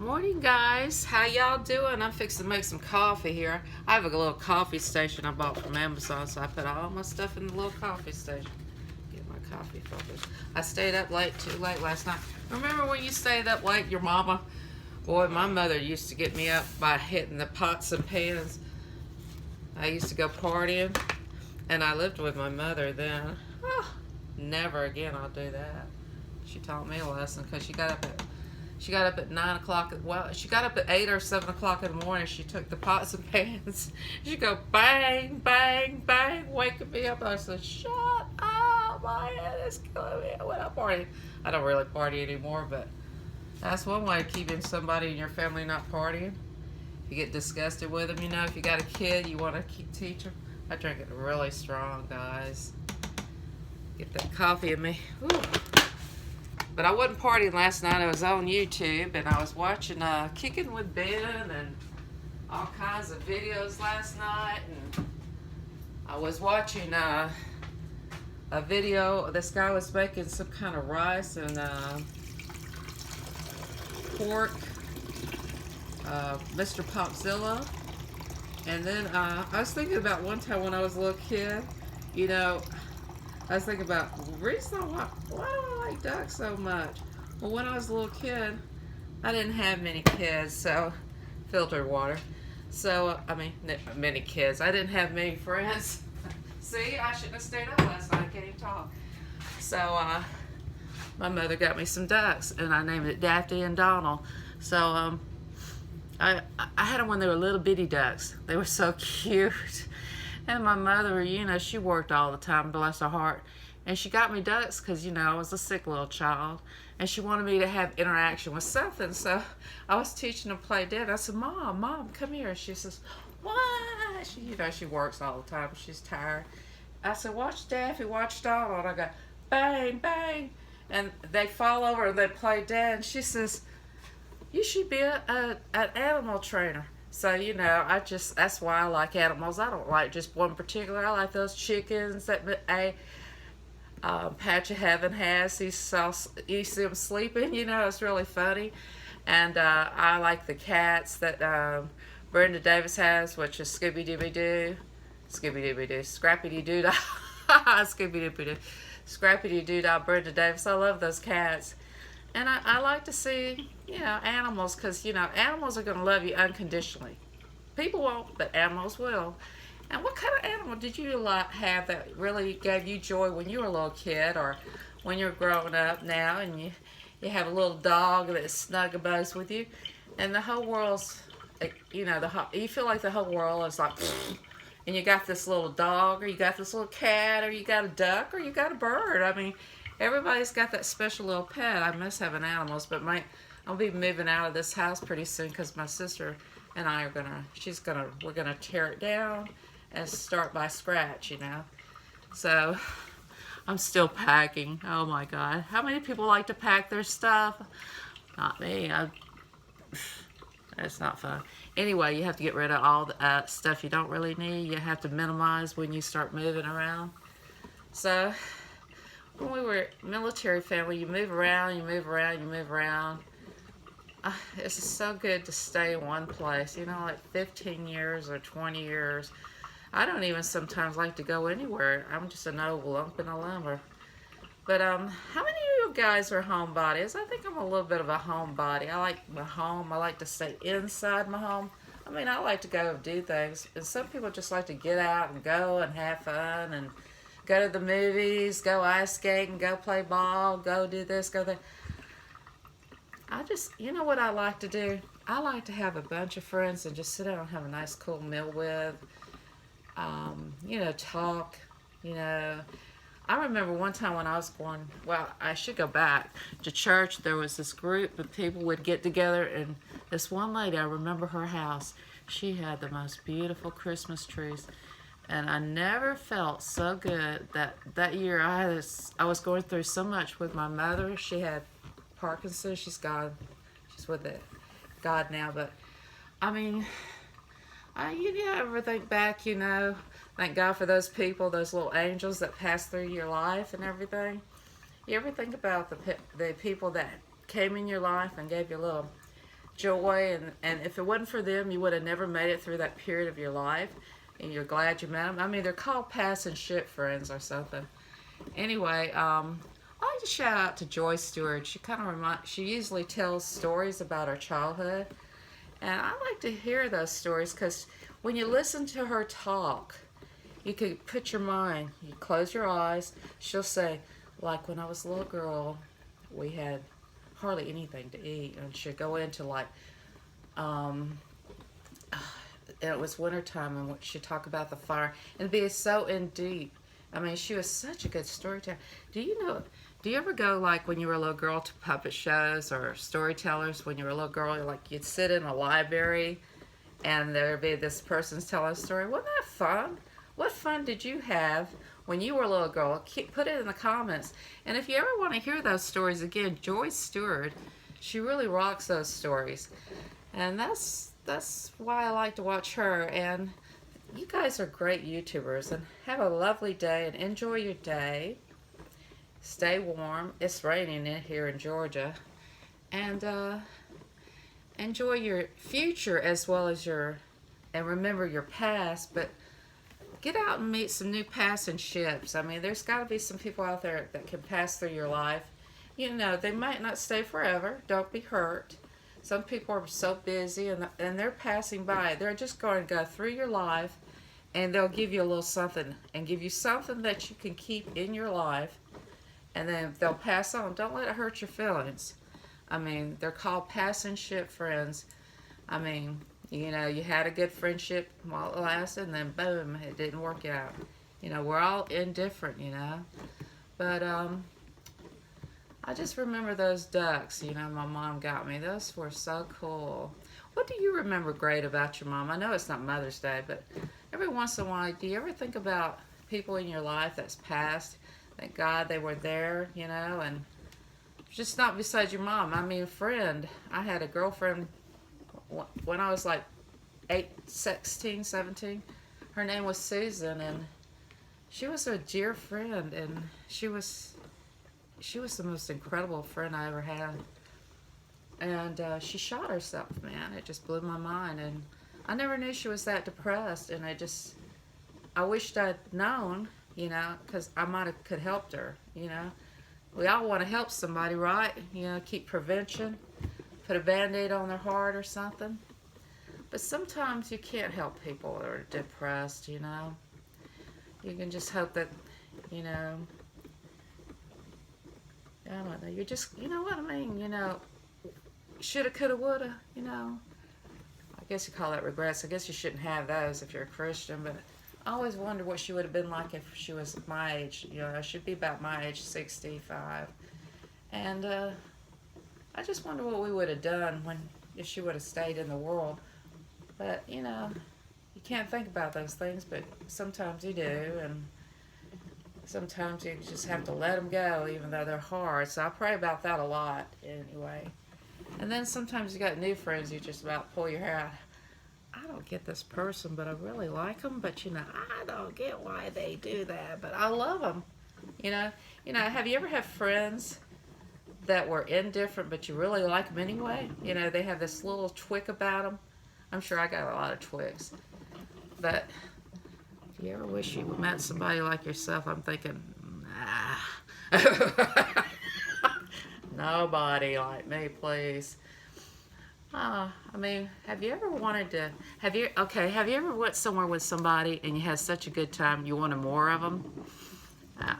Morning, guys. How y'all doing? I'm fixing to make some coffee here. I have a little coffee station I bought from Amazon, so I put all my stuff in the little coffee station. Get my coffee focused. I stayed up too late last night. Remember when you stayed up late, your mama? Boy, my mother used to get me up by hitting the pots and pans. I used to go partying, and I lived with my mother then. Oh, never again I'll do that. She taught me a lesson because she got up at 9 o'clock. Well, she got up at 8 or 7 o'clock in the morning. She took the pots and pans. She'd go bang, bang, bang, waking me up. I said, shut up, my head is killing me. I went out partying. I don't really party anymore, but that's one way of keeping somebody in your family not partying. You get disgusted with them, if you got a kid, you want to teach them. I drink it really strong, guys. Get that coffee in me. Ooh. But I wasn't partying last night. I was on YouTube and I was watching Kicking with Ben and all kinds of videos last night. And I was watching a video. This guy was making some kind of rice and pork, Mr. Popzilla. And then I was thinking about one time when I was a little kid, I was thinking about the reason why do I like ducks so much? Well, when I was a little kid, I didn't have many kids, so filtered water. So many kids. I didn't have many friends. See, I shouldn't have stayed up last night. I can't even talk. So my mother got me some ducks, and I named it Daphne and Donald. So I had them when they were little bitty ducks. They were so cute. And my mother, she worked all the time, bless her heart. And she got me ducks because, I was a sick little child. And she wanted me to have interaction with something. So I was teaching them to play dead. I said, Mom, come here. She says, what? She works all the time. She's tired. I said, watch Daffy, watch Donald. I go, bang, bang. And they fall over and they play dead. And she says, you should be an animal trainer. So, that's why I like animals. I don't like just one particular. I like those chickens that Patch of Heaven has. You see them sleeping, it's really funny. And I like the cats that Brenda Davis has, which is Scooby-Dooby-Doo, Scrappy-Doo-Dah, Scooby-Dooby-Doo, Scrappy-Doo-Dah, Brenda Davis. I love those cats. And I like to see, animals, because, animals are going to love you unconditionally. People won't, but animals will. And what kind of animal did you have that really gave you joy when you were a little kid, or when you're growing up now and you have a little dog that's snug a buzz with you, and the whole world's, you feel like the whole world is like, and you got this little dog, or you got this little cat, or you got a duck, or you got a bird. Everybody's got that special little pet. I miss having animals, but I'll be moving out of this house pretty soon because my sister and I we're gonna tear it down and start by scratch, So I'm still packing. Oh my God. How many people like to pack their stuff? Not me. It's not fun. Anyway, you have to get rid of all the stuff you don't really need. You have to minimize when you start moving around. So when we were military family, you move around, you move around, you move around. It's just so good to stay in one place, like 15 years or 20 years. I don't even sometimes like to go anywhere. I'm just an old lump in a lumber. But how many of you guys are homebodies? I think I'm a little bit of a homebody. I like my home. I like to stay inside my home. I like to go and do things. And some people just like to get out and go and have fun and go to the movies, go ice skating, go play ball, go do this, go that. What I like to do? I like to have a bunch of friends and just sit down and have a nice cool meal with. Talk. I remember one time when I was going, I should go back to church. There was this group of people would get together, and this one lady, I remember her house. She had the most beautiful Christmas trees. And I never felt so good that year. I was going through so much with my mother. She had Parkinson's. She's gone. She's with God now. But you ever think back? Thank God for those people, those little angels that pass through your life and everything. You ever think about the people that came in your life and gave you a little joy, and if it wasn't for them, you would have never made it through that period of your life, and you're glad you met them. I mean, they're called passing shit friends or something. Anyway, I like to shout out to Joy Stewart. She kind of she usually tells stories about her childhood, and I like to hear those stories because when you listen to her talk, you could put your mind, you close your eyes, she'll say, like when I was a little girl, we had hardly anything to eat, and she'd go into like, it was wintertime, and she'd talk about the fire, and be so in deep. I mean, she was such a good storyteller. Do you ever go, like, when you were a little girl, to puppet shows or storytellers when you were a little girl? Like, you'd sit in a library, and there'd be this person's telling a story. Wasn't that fun? What fun did you have when you were a little girl? Put it in the comments. And if you ever want to hear those stories again, Joy Stewart, she really rocks those stories. And that's why I like to watch her. And you guys are great YouTubers. And have a lovely day and enjoy your day. Stay warm. It's raining here in Georgia. And enjoy your future as well as and remember your past. But get out and meet some new passing ships. I mean, there's got to be some people out there that can pass through your life. You know, they might not stay forever. Don't be hurt. Some people are so busy and they're passing by. They're just going to go through your life, and they'll give you a little something and give you something that you can keep in your life, and then they'll pass on. Don't let it hurt your feelings. I mean, they're called passing ship friends. I mean, you know, you had a good friendship while it lasted, and then boom, it didn't work out. You know, we're all indifferent, you know. But I just remember those ducks, you know, my mom got me. Those were so cool. What do you remember great about your mom? I know it's not Mother's Day, but every once in a while, do you ever think about people in your life that's passed? Thank God they were there, you know, and just not besides your mom. I mean, a friend. I had a girlfriend when I was like 16, 17. Her name was Susan, and she was a dear friend, and she was the most incredible friend I ever had. And she shot herself, man. It just blew my mind, and I never knew she was that depressed, and I wished I'd known, you know, because I might have could helped her, you know. We all want to help somebody, right? You know, keep prevention, put a Band-Aid on their heart or something. But sometimes you can't help people that are depressed, you know. You can just hope that, you know, I don't know, you just, you know what I mean, you know, shoulda, coulda, woulda, you know. I guess you call that regrets. I guess you shouldn't have those if you're a Christian, but I always wonder what she would have been like if she was my age. You know, she'd be about my age, 65. And I just wonder what we would have done if she would have stayed in the world. But, you know, you can't think about those things, but sometimes you do, and sometimes you just have to let them go, even though they're hard. So I pray about that a lot, anyway. And then sometimes you got new friends, you just about pull your hair out. I don't get this person, but I really like them. But, you know, I don't get why they do that, but I love them. You know, have you ever had friends that were indifferent, but you really like them anyway? You know, they have this little twick about them. I'm sure I got a lot of twicks. But do you ever wish you met somebody like yourself? I'm thinking, nah. Nobody like me, please. I mean, have you ever went somewhere with somebody and you had such a good time, you wanted more of them?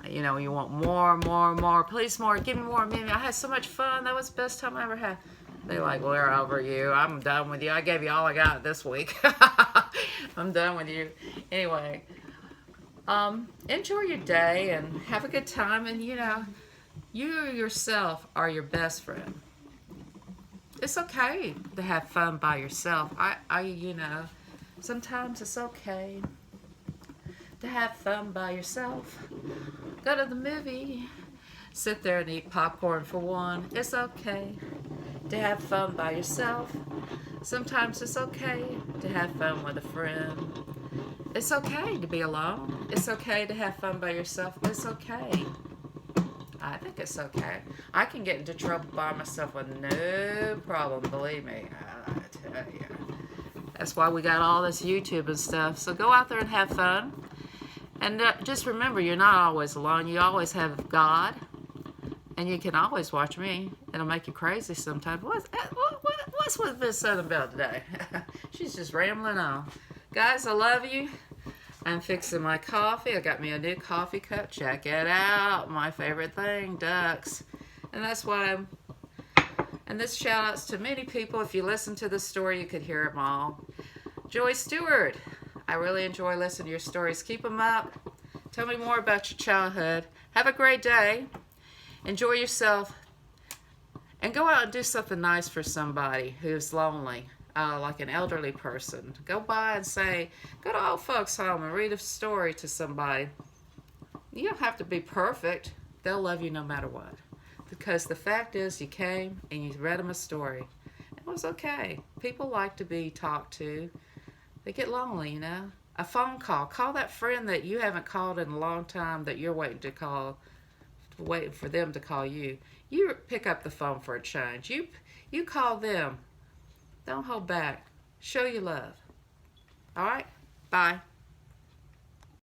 You know, you want more, please more, give me more, I had so much fun, that was the best time I ever had. They're like, well, we're over you, I'm done with you, I gave you all I got this week. I'm done with you. Anyway, enjoy your day and have a good time, and you know, you yourself are your best friend. It's okay to have fun by yourself. You know, sometimes it's okay to have fun by yourself. Go to the movie, sit there and eat popcorn for one. It's okay to have fun by yourself. Sometimes it's okay to have fun with a friend. It's okay to be alone. It's okay to have fun by yourself. It's okay. I think it's okay. I can get into trouble by myself with no problem, believe me. I tell you. That's why we got all this YouTube and stuff. So go out there and have fun. And just remember, you're not always alone. You always have God. And you can always watch me. It'll make you crazy sometimes. What's with Miss Southern Belle today? She's just rambling on. Guys, I love you. I'm fixing my coffee. I got me a new coffee cup. Check it out. My favorite thing, ducks. And that's why and this shout outs to many people. If you listen to the story, you could hear them all. Joy Stewart, I really enjoy listening to your stories. Keep them up. Tell me more about your childhood. Have a great day. Enjoy yourself. And go out and do something nice for somebody who's lonely, like an elderly person. Go by and say, go to old folks' home and read a story to somebody. You don't have to be perfect. They'll love you no matter what. Because the fact is, you came and you read them a story. It was okay. People like to be talked to. They get lonely, you know. A phone call. Call that friend that you haven't called in a long time that you're waiting to call, waiting for them to call you. You pick up the phone for a change. You call them. Don't hold back. Show your love. All right? Bye.